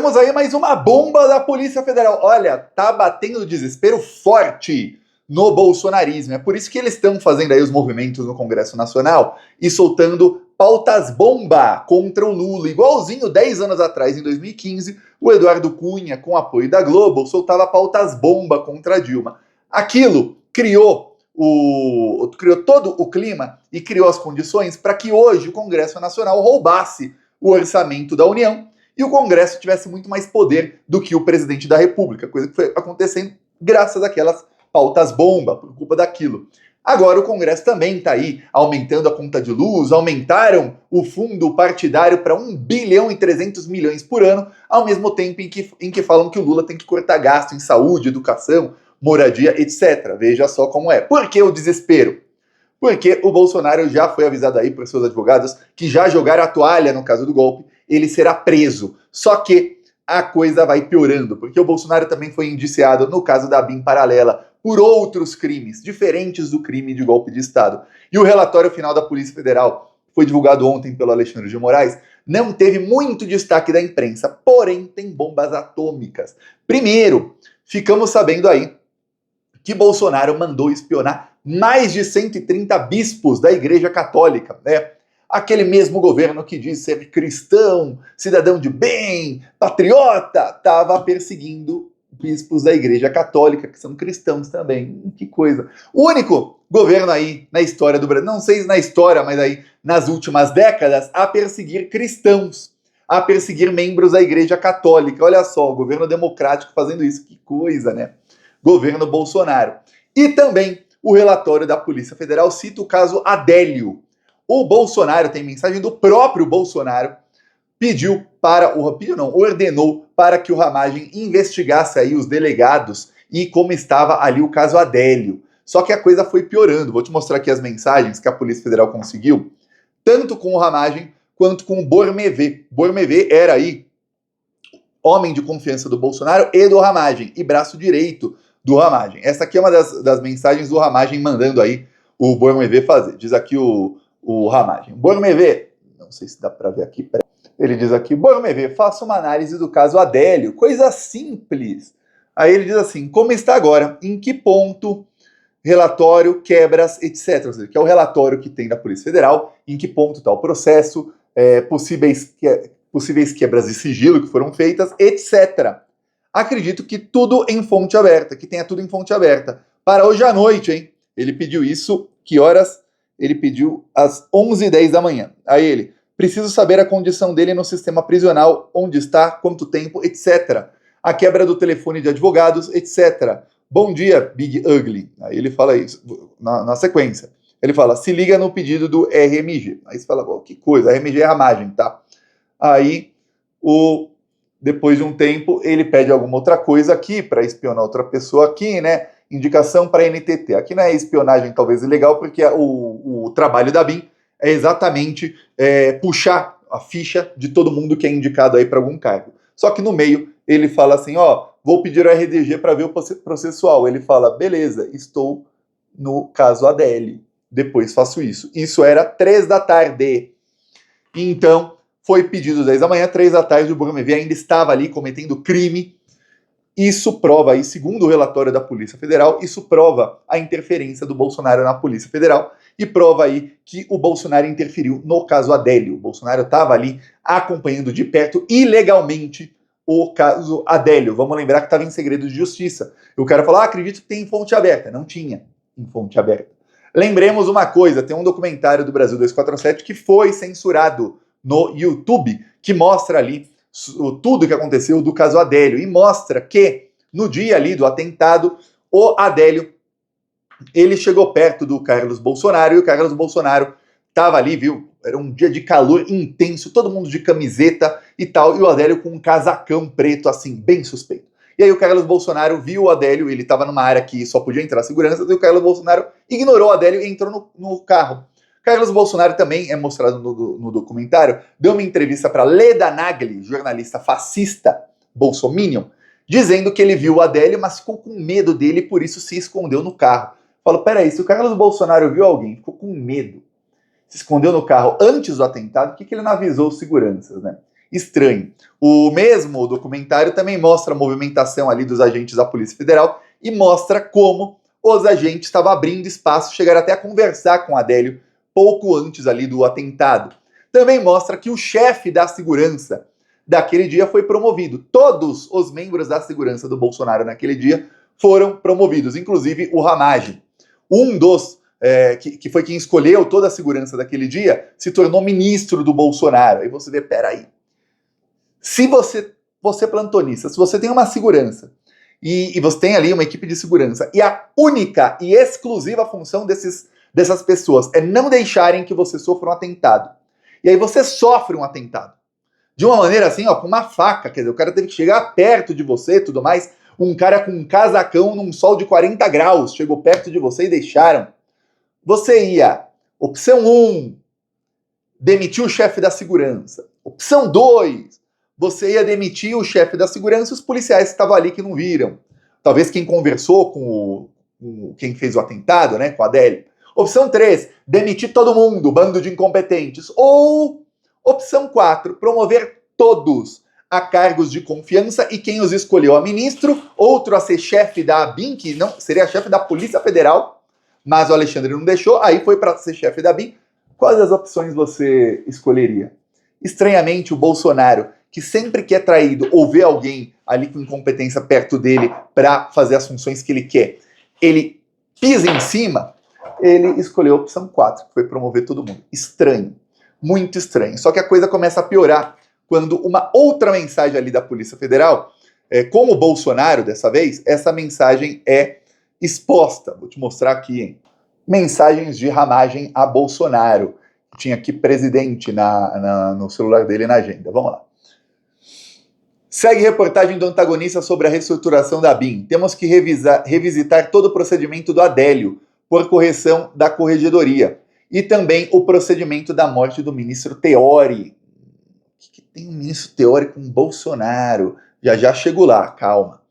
Temos aí mais uma bomba da Polícia Federal. Olha, tá batendo desespero forte no bolsonarismo. É por isso que eles estão fazendo aí os movimentos no Congresso Nacional e soltando pautas bomba contra o Lula. Igualzinho 10 anos atrás, em 2015, o Eduardo Cunha, com apoio da Globo, soltava pautas bomba contra a Dilma. Aquilo criou todo o clima e criou as condições para que hoje o Congresso Nacional roubasse o orçamento da União e o Congresso tivesse muito mais poder do que o presidente da República, coisa que foi acontecendo graças àquelas pautas bomba, por culpa daquilo. Agora o Congresso também está aí aumentando a conta de luz, aumentaram o fundo partidário para 1 bilhão e 300 milhões por ano, ao mesmo tempo em que falam que o Lula tem que cortar gasto em saúde, educação, moradia, etc. Veja só como é. Por que o desespero? Porque o Bolsonaro já foi avisado aí por seus advogados que já jogaram a toalha no caso do golpe, ele será preso. Só que a coisa vai piorando, porque o Bolsonaro também foi indiciado no caso da BIM Paralela por outros crimes, diferentes do crime de golpe de Estado. E o relatório final da Polícia Federal, foi divulgado ontem pelo Alexandre de Moraes, não teve muito destaque da imprensa, porém tem bombas atômicas. Primeiro, ficamos sabendo aí que Bolsonaro mandou espionar mais de 130 bispos da Igreja Católica, né? Aquele mesmo governo que diz ser cristão, cidadão de bem, patriota, estava perseguindo bispos da Igreja Católica, que são cristãos também. Que coisa. O único governo aí na história do Brasil, não sei se na história, mas aí nas últimas décadas, a perseguir cristãos, a perseguir membros da Igreja Católica. Olha só, o governo democrático fazendo isso. Que coisa, né? Governo Bolsonaro. E também o relatório da Polícia Federal cita o caso Adélio. O Bolsonaro, tem mensagem do próprio Bolsonaro, ordenou para que o Ramagem investigasse aí os delegados e como estava ali o caso Adélio. Só que a coisa foi piorando. Vou te mostrar aqui as mensagens que a Polícia Federal conseguiu, tanto com o Ramagem quanto com o Bormevê. Bormevê era aí homem de confiança do Bolsonaro e do Ramagem, e braço direito do Ramagem. Essa aqui é uma das mensagens do Ramagem mandando aí o Bormevê fazer. Diz aqui o Ramagem. Bormevê, não sei se dá para ver aqui, peraí. Ele diz aqui, Bormevê, faça uma análise do caso Adélio, coisa simples. Aí ele diz assim, como está agora, em que ponto, relatório, quebras, etc. Ou seja, que é o relatório que tem da Polícia Federal, em que ponto está o processo, possíveis quebras de sigilo que foram feitas, etc. Acredito que tudo em fonte aberta, que tenha tudo em fonte aberta. Para hoje à noite, hein? Ele pediu isso, que horas? Ele pediu às 11h10 da manhã. Aí ele, preciso saber a condição dele no sistema prisional, onde está, quanto tempo, etc. A quebra do telefone de advogados, etc. Bom dia, Big Ugly. Aí ele fala isso, na sequência. Ele fala, se liga no pedido do RMG. Aí você fala, oh, que coisa, RMG é Ramagem, tá? Aí, depois de um tempo, ele pede alguma outra coisa aqui, para espionar outra pessoa aqui, né? Indicação para NTT. Aqui não é espionagem talvez ilegal, porque o trabalho da BIM é exatamente puxar a ficha de todo mundo que é indicado aí para algum cargo. Só que no meio ele fala assim, ó, vou pedir o RDG para ver o processual. Ele fala, beleza, estou no caso Adélio. Depois faço isso. Isso era 3 da tarde. Então, foi pedido 10 da manhã, 3 da tarde, o Bormevê ainda estava ali cometendo crime. Isso prova aí, segundo o relatório da Polícia Federal, isso prova a interferência do Bolsonaro na Polícia Federal e prova aí que o Bolsonaro interferiu no caso Adélio. O Bolsonaro estava ali acompanhando de perto, ilegalmente, o caso Adélio. Vamos lembrar que estava em segredo de justiça. E o cara falou, acredito que tem em fonte aberta. Não tinha em fonte aberta. Lembremos uma coisa, tem um documentário do Brasil 247 que foi censurado no YouTube, que mostra ali tudo que aconteceu do caso Adélio, e mostra que no dia ali do atentado, o Adélio, ele chegou perto do Carlos Bolsonaro, e o Carlos Bolsonaro estava ali, viu, era um dia de calor intenso, todo mundo de camiseta e tal, e o Adélio com um casacão preto, assim, bem suspeito. E aí o Carlos Bolsonaro viu o Adélio, ele estava numa área que só podia entrar segurança, e o Carlos Bolsonaro ignorou o Adélio e entrou no carro. Carlos Bolsonaro também é mostrado no documentário, deu uma entrevista para Leda Nagli, jornalista fascista bolsominion, dizendo que ele viu o Adélio, mas ficou com medo dele e por isso se escondeu no carro. Falou, peraí, se o Carlos Bolsonaro viu alguém, ficou com medo, se escondeu no carro antes do atentado, por que ele não avisou os seguranças, né? Estranho. O mesmo documentário também mostra a movimentação ali dos agentes da Polícia Federal e mostra como os agentes estavam abrindo espaço, chegaram até a conversar com Adélio pouco antes ali do atentado. Também mostra que o chefe da segurança daquele dia foi promovido. Todos os membros da segurança do Bolsonaro naquele dia foram promovidos, inclusive o Ramagem. Um dos que foi quem escolheu toda a segurança daquele dia, se tornou ministro do Bolsonaro. Aí você vê, peraí, se você é plantonista, se você tem uma segurança, e você tem ali uma equipe de segurança, e a única e exclusiva função dessas pessoas é não deixarem que você sofra um atentado, e aí você sofre um atentado, de uma maneira assim, ó, com uma faca, quer dizer, o cara teve que chegar perto de você e tudo mais, um cara com um casacão num sol de 40 graus, chegou perto de você e deixaram. Você ia, opção 1, demitir o chefe da segurança. Opção 2, você ia demitir o chefe da segurança e os policiais que estavam ali que não viram. Talvez quem conversou com quem fez o atentado, né, com a Adélio. Opção 3, demitir todo mundo, bando de incompetentes. Ou, opção 4, promover todos a cargos de confiança e quem os escolheu a ministro, outro a ser chefe da ABIN, que não seria chefe da Polícia Federal, mas o Alexandre não deixou, aí foi para ser chefe da ABIN. Quais as opções você escolheria? Estranhamente, o Bolsonaro, que sempre que é traído ou vê alguém ali com incompetência perto dele para fazer as funções que ele quer, ele pisa em cima, ele escolheu a opção 4, que foi promover todo mundo. Estranho, muito estranho. Só que a coisa começa a piorar quando uma outra mensagem ali da Polícia Federal, com o Bolsonaro dessa vez, essa mensagem é exposta. Vou te mostrar aqui, hein? Mensagens de Ramagem a Bolsonaro. Tinha aqui presidente no celular dele na agenda. Vamos lá. Segue reportagem do antagonista sobre a reestruturação da ABIN. Temos que revisitar todo o procedimento do Adélio, por correção da corregedoria. E também o procedimento da morte do ministro Teori. O que tem um ministro Teori com Bolsonaro? Já chego lá, calma.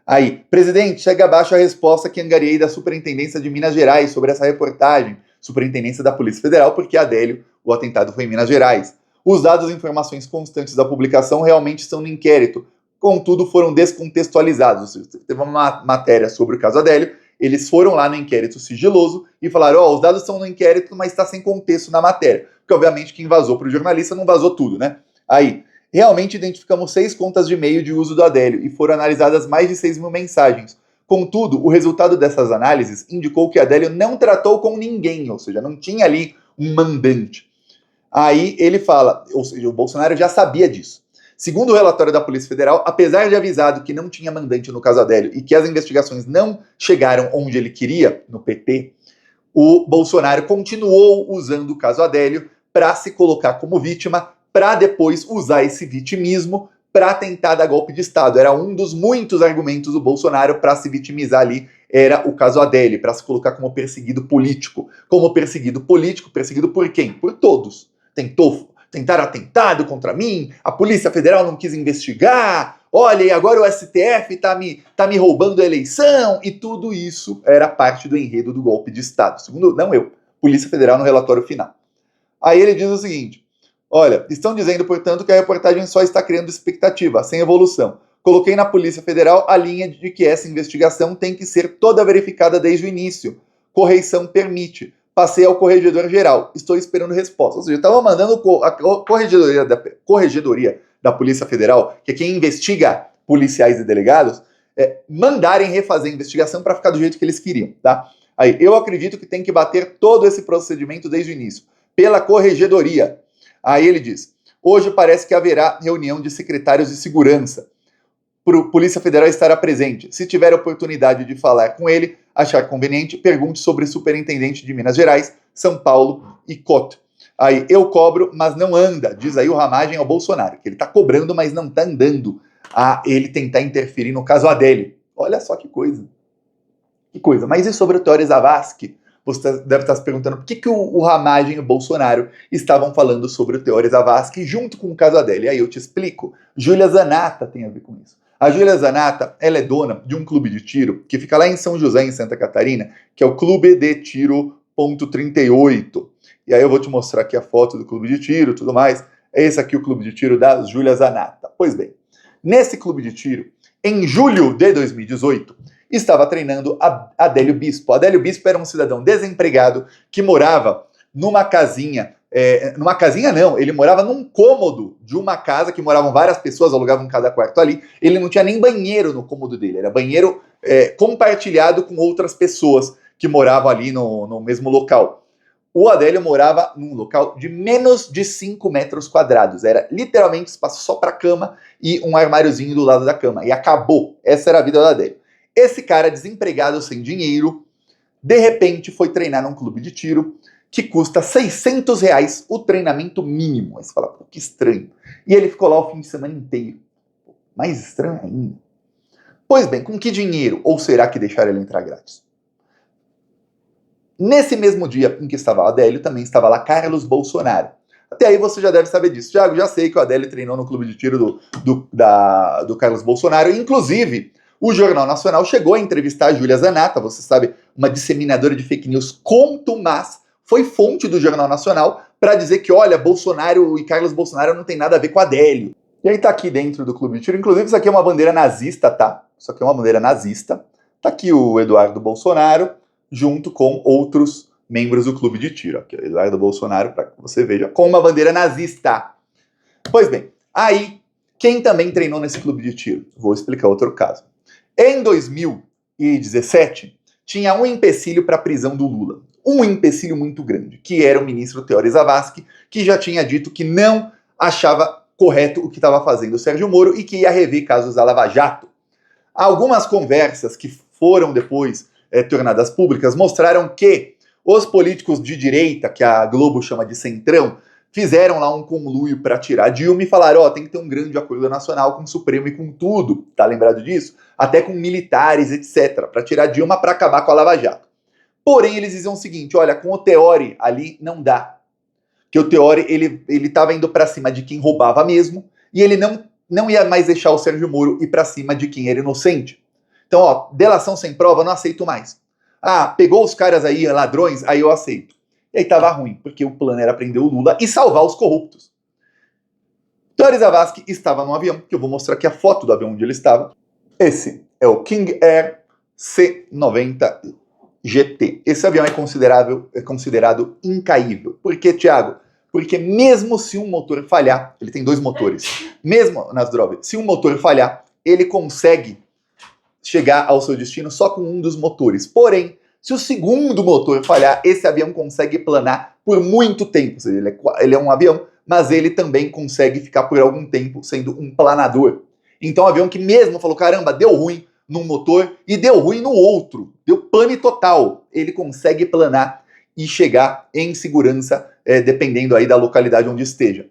Aí, presidente, chega abaixo a resposta que angariei da Superintendência de Minas Gerais sobre essa reportagem. Superintendência da Polícia Federal, porque Adélio, o atentado foi em Minas Gerais. Os dados e informações constantes da publicação realmente estão no inquérito, contudo foram descontextualizados. Teve uma matéria sobre o caso Adélio, eles foram lá no inquérito sigiloso e falaram, os dados estão no inquérito, mas está sem contexto na matéria. Porque, obviamente, quem vazou para o jornalista não vazou tudo, né? Aí, realmente identificamos 6 contas de e-mail de uso do Adélio e foram analisadas mais de 6 mil mensagens. Contudo, o resultado dessas análises indicou que Adélio não tratou com ninguém, ou seja, não tinha ali um mandante. Aí ele fala, ou seja, o Bolsonaro já sabia disso. Segundo o relatório da Polícia Federal, apesar de avisado que não tinha mandante no caso Adélio e que as investigações não chegaram onde ele queria, no PT, o Bolsonaro continuou usando o caso Adélio para se colocar como vítima, para depois usar esse vitimismo para tentar dar golpe de Estado. Era um dos muitos argumentos do Bolsonaro para se vitimizar ali, era o caso Adélio, para se colocar como perseguido político. Como perseguido político, perseguido por quem? Por todos. Tentaram atentado contra mim, a Polícia Federal não quis investigar, olha, e agora o STF tá me roubando a eleição, e tudo isso era parte do enredo do golpe de Estado. Segundo, não eu, Polícia Federal no relatório final. Aí ele diz o seguinte, olha, estão dizendo, portanto, que a reportagem só está criando expectativa, sem evolução. Coloquei na Polícia Federal a linha de que essa investigação tem que ser toda verificada desde o início. Correição permite. Passei ao corregedor geral. Estou esperando resposta. Ou seja, eu estava mandando a corregedoria da Polícia Federal, que é quem investiga policiais e delegados, mandarem refazer a investigação para ficar do jeito que eles queriam, tá? Aí, eu acredito que tem que bater todo esse procedimento desde o início, pela corregedoria. Aí ele diz, hoje parece que haverá reunião de secretários de segurança. Polícia Federal estará presente. Se tiver oportunidade de falar com ele, achar conveniente, pergunte sobre o superintendente de Minas Gerais, São Paulo e Cota. Aí, eu cobro, mas não anda, diz aí o Ramagem ao Bolsonaro, que ele tá cobrando, mas não tá andando a ele tentar interferir no caso Adélio. Olha só que coisa. Que coisa. Mas e sobre o Teori Zavascki? Você deve estar se perguntando por que o Ramagem e o Bolsonaro estavam falando sobre o Teori Zavascki junto com o caso Adélio. Aí eu te explico. Júlia Zanata tem a ver com isso. A Júlia Zanata, ela é dona de um clube de tiro que fica lá em São José, em Santa Catarina, que é o Clube de Tiro .38. E aí eu vou te mostrar aqui a foto do clube de tiro e tudo mais. Esse aqui é o clube de tiro da Júlia Zanatta. Pois bem, nesse clube de tiro, em julho de 2018, estava treinando Adélio Bispo. Adélio Bispo era um cidadão desempregado que morava numa casinha, ele morava num cômodo de uma casa que moravam várias pessoas, alugavam cada quarto ali. Ele não tinha nem banheiro no cômodo dele, era banheiro compartilhado com outras pessoas que moravam ali no mesmo local. O Adélio morava num local de menos de 5 metros quadrados. Era literalmente espaço só para cama e um armáriozinho do lado da cama. E acabou. Essa era a vida do Adélio. Esse cara, desempregado, sem dinheiro, de repente foi treinar num clube de tiro que custa R$600 o treinamento mínimo. Aí você fala, pô, que estranho. E ele ficou lá o fim de semana inteiro. Mais estranho ainda. Pois bem, com que dinheiro? Ou será que deixaram ele entrar grátis? Nesse mesmo dia em que estava o Adélio, também estava lá Carlos Bolsonaro. Até aí você já deve saber disso. Thiago, já sei que o Adélio treinou no clube de tiro do Carlos Bolsonaro. Inclusive, o Jornal Nacional chegou a entrevistar a Júlia Zanatta, você sabe, uma disseminadora de fake news contumaz, foi fonte do Jornal Nacional para dizer que, olha, Bolsonaro e Carlos Bolsonaro não tem nada a ver com o Adélio. E aí tá aqui dentro do clube de tiro. Inclusive, isso aqui é uma bandeira nazista, tá? Isso aqui é uma bandeira nazista. Tá aqui o Eduardo Bolsonaro, junto com outros membros do clube de tiro. Aqui, o Eduardo Bolsonaro, para que você veja, com uma bandeira nazista. Pois bem, aí, quem também treinou nesse clube de tiro? Vou explicar outro caso. Em 2017, tinha um empecilho para a prisão do Lula. Um empecilho muito grande, que era o ministro Teori Zavascki, que já tinha dito que não achava correto o que estava fazendo o Sérgio Moro e que ia rever casos da Lava Jato. Algumas conversas que foram depois tornadas públicas mostraram que os políticos de direita, que a Globo chama de centrão, fizeram lá um conluio para tirar Dilma e falaram, tem que ter um grande acordo nacional com o Supremo e com tudo, tá lembrado disso? Até com militares, etc, para tirar Dilma para acabar com a Lava Jato. Porém, eles diziam o seguinte, olha, com o Teori ali não dá. Que o Teori, ele tava indo para cima de quem roubava mesmo e ele não ia mais deixar o Sérgio Moro ir para cima de quem era inocente. Então, delação sem prova, não aceito mais. Pegou os caras aí, ladrões, aí eu aceito. E aí tava ruim, porque o plano era prender o Lula e salvar os corruptos. Teori Zavascki estava num avião, que eu vou mostrar aqui a foto do avião onde ele estava. Esse é o King Air C-90 GT. Esse avião é considerado incaível. Por quê, Thiago? Porque mesmo se um motor falhar, ele tem 2 motores, mesmo nas drogas, se um motor falhar, ele consegue chegar ao seu destino só com um dos motores. Porém, se o segundo motor falhar, esse avião consegue planar por muito tempo. Ou seja, ele é um avião, mas ele também consegue ficar por algum tempo sendo um planador. Então, um avião que mesmo falou, caramba, deu ruim num motor e deu ruim no outro, deu pane total, ele consegue planar e chegar em segurança, dependendo aí da localidade onde esteja.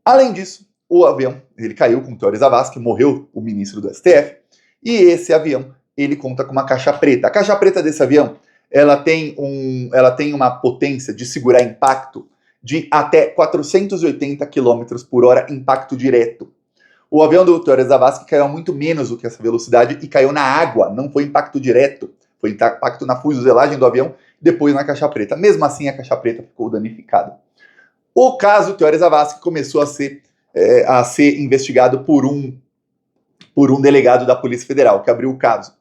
Além disso, o avião, ele caiu com Teori Zavascki, morreu o ministro do STF, e esse avião, ele conta com uma caixa preta. A caixa preta desse avião, ela tem uma potência de segurar impacto de até 480 km por hora, impacto direto. O avião do Teori Zavascki caiu a muito menos do que essa velocidade e caiu na água, não foi impacto direto, foi impacto na fuselagem do avião, depois na caixa preta. Mesmo assim, a caixa preta ficou danificada. O caso Teori Zavascki começou a ser investigado por um delegado da Polícia Federal, que abriu o caso.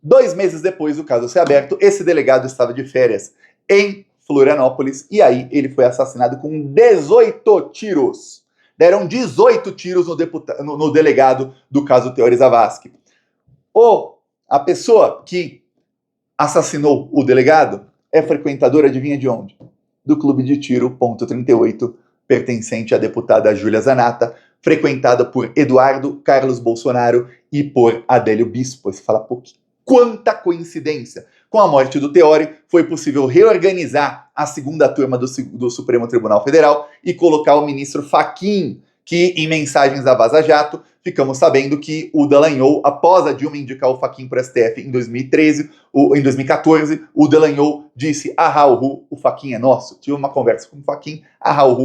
2 meses depois do caso ser aberto, esse delegado estava de férias em Florianópolis e aí ele foi assassinado com 18 tiros. Deram 18 tiros no delegado do caso Teori Zavascki. A pessoa que assassinou o delegado é frequentadora, adivinha de onde? Do clube de tiro Ponto 38, pertencente à deputada Júlia Zanatta, frequentada por Eduardo Carlos Bolsonaro e por Adélio Bispo. Você fala, pô, quanta coincidência! Com a morte do Teori, foi possível reorganizar a segunda turma do Supremo Tribunal Federal e colocar o ministro Fachin, que em mensagens da Vaza Jato, ficamos sabendo que o Dallagnol, após a Dilma indicar o Fachin para o STF em 2014, o Dallagnol disse, o Fachin é nosso. Tive uma conversa com o Fachin,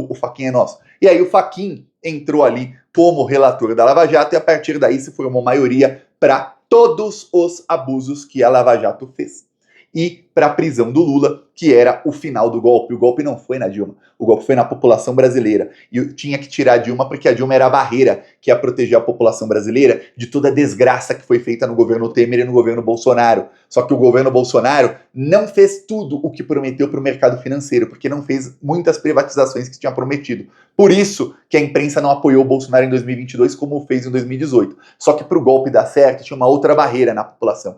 o Fachin é nosso. E aí o Fachin entrou ali como relator da Lava Jato e a partir daí se formou maioria para todos os abusos que a Lava Jato fez. e para a prisão do Lula, que era o final do golpe. O golpe não foi na Dilma, o golpe foi na população brasileira. E tinha que tirar a Dilma porque a Dilma era a barreira que ia proteger a população brasileira de toda a desgraça que foi feita no governo Temer e no governo Bolsonaro. Só que o governo Bolsonaro não fez tudo o que prometeu para o mercado financeiro, porque não fez muitas privatizações que tinha prometido. Por isso que a imprensa não apoiou o Bolsonaro em 2022 como fez em 2018. Só que para o golpe dar certo, tinha uma outra barreira na população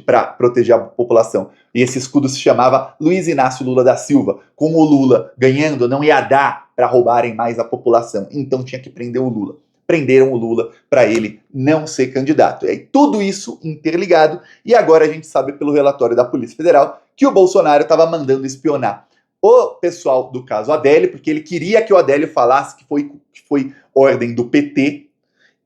para proteger a população. E esse escudo se chamava Luiz Inácio Lula da Silva. Com o Lula ganhando, não ia dar para roubarem mais a população. Então tinha que prender o Lula. Prenderam o Lula para ele não ser candidato. E aí tudo isso interligado. E agora a gente sabe pelo relatório da Polícia Federal que o Bolsonaro estava mandando espionar o pessoal do caso Adélio, porque ele queria que o Adélio falasse que foi ordem do PT,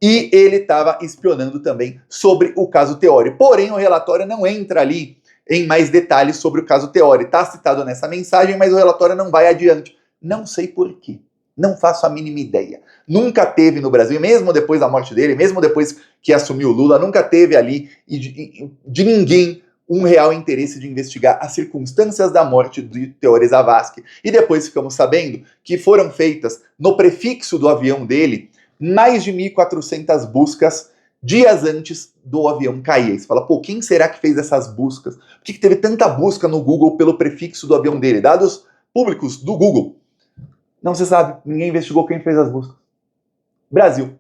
e ele estava espionando também sobre o caso Teori. Porém, o relatório não entra ali em mais detalhes sobre o caso Teori. Está citado nessa mensagem, mas o relatório não vai adiante. Não sei por quê. Não faço a mínima ideia. Nunca teve no Brasil, mesmo depois da morte dele, mesmo depois que assumiu o Lula, nunca teve ali de ninguém um real interesse de investigar as circunstâncias da morte de Teori Zavascki. E depois ficamos sabendo que foram feitas no prefixo do avião dele mais de 1.400 buscas dias antes do avião cair. Você fala, pô, quem será que fez essas buscas? Por que teve tanta busca no Google pelo prefixo do avião dele? Dados públicos do Google. Não se sabe, ninguém investigou quem fez as buscas. Brasil.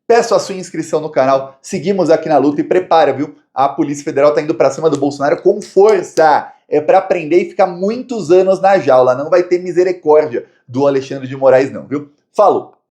Peço a sua inscrição no canal, seguimos aqui na luta e prepara, viu? A Polícia Federal tá indo pra cima do Bolsonaro com força. É pra prender e ficar muitos anos na jaula. Não vai ter misericórdia do Alexandre de Moraes não, viu? Falou!